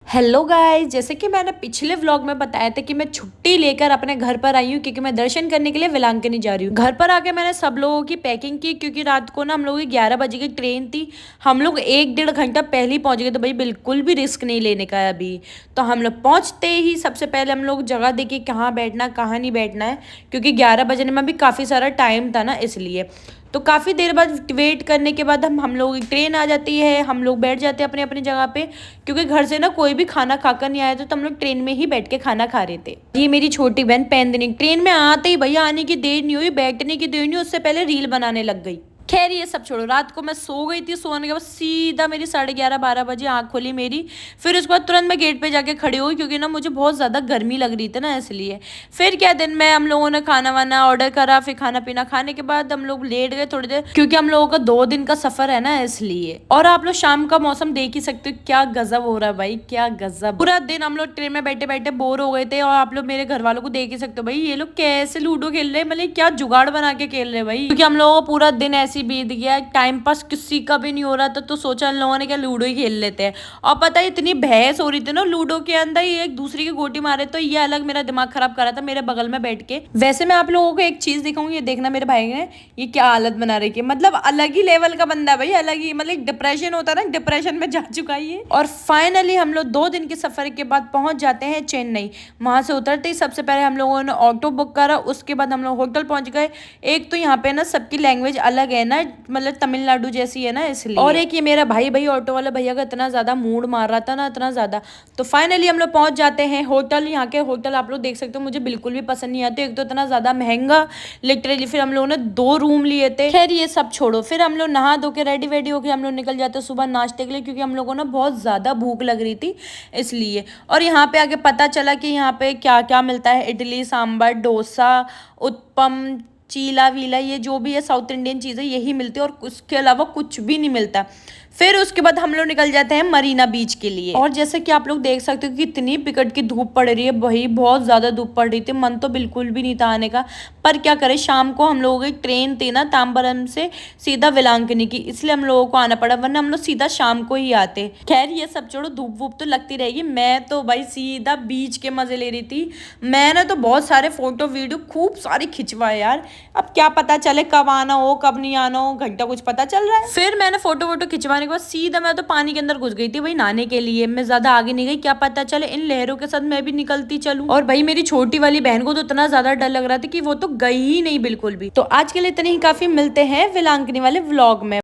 Hello guys, जैसे कि मैंने पिछले व्लॉग में बताया था कि मैं छुट्टी लेकर अपने घर पर आई हूँ क्योंकि मैं दर्शन करने के लिए वेलांकनी जा रही हूँ। घर पर आके मैंने सब लोगों की पैकिंग की क्योंकि रात को ना हम लोगों की 11 बजे की ट्रेन थी। हम लोग 1-1.5 घंटा पहले ही पहुंच गए, तो भाई बिल्कुल भी रिस्क नहीं लेने का है अभी। तो हम लोग पहुंचते ही सबसे पहले हम लोग जगह देखी कहाँ बैठना कहाँ नहीं बैठना है, क्योंकि 11 बजने में भी काफ़ी सारा टाइम था ना, इसलिए। तो काफ़ी देर बाद वेट करने के बाद हम लोगों की ट्रेन आ जाती है, हम लोग बैठ जाते हैं अपनी अपनी जगह पे, क्योंकि घर से ना कोई भी खाना खाकर नहीं आया था, तो हम लोग ट्रेन में ही बैठ के खाना खा रहे थे। ये मेरी छोटी बहन पैंदनी ट्रेन में आते ही भैया आने की देर नहीं हुई, बैठने की देर नहीं हुई, उससे पहले रील बनाने लग गई। खैर ये सब छोड़ो, रात को मैं सो गई थी। सोने के बाद सीधा मेरी 11:30-12 बजे आँख खोली मेरी। फिर उसके बाद तुरंत मैं गेट पे जाके खड़ी हुई क्योंकि ना मुझे बहुत ज़्यादा गर्मी लग रही थी ना, इसलिए। फिर क्या दिन में हम लोगों ने खाना वाना ऑर्डर करा, फिर खाना पीना खाने के बाद हम लोग लेट गए थोड़ी देर, क्योंकि हम लोगों का 2 दिन का सफर है ना, इसलिए। और आप लोग शाम का मौसम देख ही सकते हो, क्या गजब हो रहा है भाई, क्या गजब। पूरा दिन हम लोग ट्रेन में बैठे बैठे बोर हो गए थे, और आप लोग मेरे घर वालों को देख ही सकते हो भाई, ये लोग कैसे लूडो खेल रहे हैं, मतलब क्या जुगाड़ बना के खेल रहे हैं भाई, क्योंकि हम लोगों को पूरा दिन ऐसे बीत गया, टाइम पास किसी का भी नहीं हो रहा था, तो सोचा इन लोगों ने क्या लूडो ही खेल लेते हैं। और पता है इतनी बहस हो रही थी ना लूडो के अंदर, ये एक दूसरे की गोटी मारे, तो ये अलग मेरा दिमाग खराब कर रहा था मेरे बगल में बैठ के। वैसे मैं आप लोगों को एक चीज दिखाऊंगी, ये देखना मेरे भाई ने ये क्या हालत बना रही है, मतलब अलग ही लेवल का बंदा भाई, अलग ही, मतलब डिप्रेशन होता है ना, डिप्रेशन में जा चुका है ये। और फाइनली हम लोग 2 दिन के सफर के बाद पहुंच जाते हैं चेन्नई। वहां से उतरते ही सबसे पहले हम लोगों ने ऑटो बुक करा, उसके बाद हम लोग होटल पहुंच गए। एक तो यहाँ पे ना सबकी लैंग्वेज अलग है ना, मतलब तमिलनाडु जैसी है ना, इसलिए। और एक ये मेरा भाई ऑटो वाला भैया का इतना ज्यादा मूड मार रहा था ना, इतना ज्यादा। तो फाइनली हम लोग पहुंच जाते हैं होटल। यहाँ के होटल आप लोग देख सकते हो, मुझे बिल्कुल भी पसंद नहीं आते, एक तो इतना ज्यादा महंगा लिटरली। फिर हम लोगों ने 2 रूम लिए थे। खैर ये सब छोड़ो, फिर हम लोग नहा धो के रेडी वेडी होके हम लोग निकल जाते सुबह नाश्ते के लिए, क्योंकि हम लोगों को ना बहुत ज्यादा भूख लग रही थी, इसलिए। और यहाँ पे आगे पता चला कि यहाँ पे क्या क्या मिलता है, इडली सांभर डोसा उत्पम चीला वीला, ये जो भी है साउथ इंडियन चीज़ें यही मिलती है, और उसके अलावा कुछ भी नहीं मिलता। फिर उसके बाद हम लोग निकल जाते हैं मरीना बीच के लिए। और जैसे कि आप लोग देख सकते हो कि इतनी पिकट की धूप पड़ रही है भाई, बहुत ज़्यादा धूप पड़ रही थी, मन तो बिल्कुल भी नहीं था आने का, पर क्या करें, शाम को हम लोगों की ट्रेन थी ना ताम्बरम से सीधा वेलांकनी की, इसलिए हम लोगों को आना पड़ा, वरना हम लोग सीधा शाम को ही आते। खैर ये सब छोड़ो, धूप वूप तो लगती रहेगी, मैं तो भाई सीधा बीच के मजे ले रही थी। मैंने तो बहुत सारे फोटो वीडियो खूब सारी खिंचवाए यार, अब क्या पता चले कब आना हो कब नहीं आना हो, घंटा कुछ पता चल रहा है। फिर मैंने फोटो वोटो खिंचवाने के बाद सीधा मैं तो पानी के अंदर घुस गई थी भाई नहाने के लिए, मैं ज्यादा आगे नहीं गई, क्या पता चले इन लहरों के साथ मैं भी निकलती चलूं। और भाई मेरी छोटी वाली बहन को तो इतना ज्यादा डर लग रहा था कि वो तो गई ही नहीं बिल्कुल भी। तो आज के लिए इतने ही काफी, मिलते हैं वेलांकनी वाले व्लॉग में।